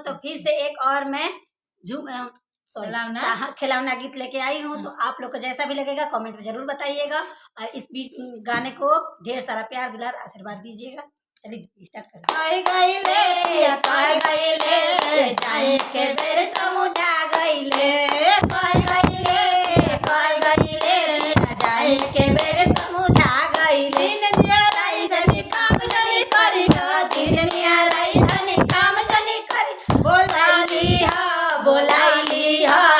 तो फिर से एक और मैं खिलौना गीत लेके आई हूँ। तो आप लोग को जैसा भी लगेगा कमेंट में जरूर बताइएगा और इस गाने को ढेर सारा प्यार दुलार आशीर्वाद दीजिएगा। चलिए स्टार्ट करते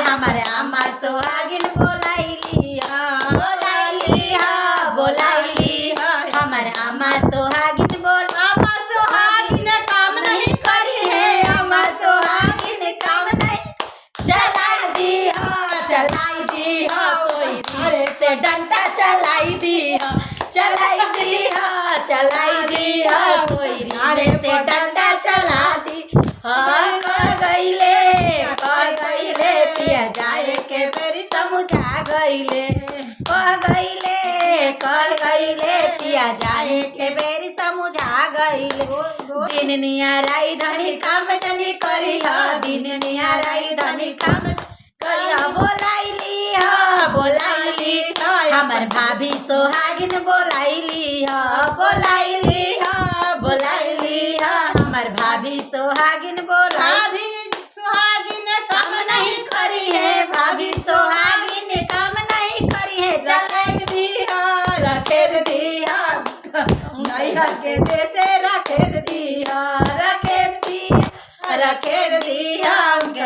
हमारे अम्मा सोहागिन बोलाइली हमारे अम्मा सोहागिन सोहागिन काम नहीं करी है। अम्मा सोहागिन काम नहीं चलाई दी सोई धीरे से डंडा चलाई दी सोई धीरे से डंडा चला दी। गईले पिया जाए के मेरी समझा गईले पिया जाए के मेरी समझा गईले। दिन नियाराई धनी काम चली करी दिन नियाराई धनी काम करी बोलाइली हमर भाभी सोहागिन बोलाइली हमर भाभी सोहागिन सोहागिन काम नहीं करी है। भाभी सोहागिन काम नहीं करी है। चलाई दी रखे दिया नैहर के देते रखे दिया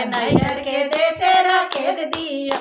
नैहर के देते रखे दिया।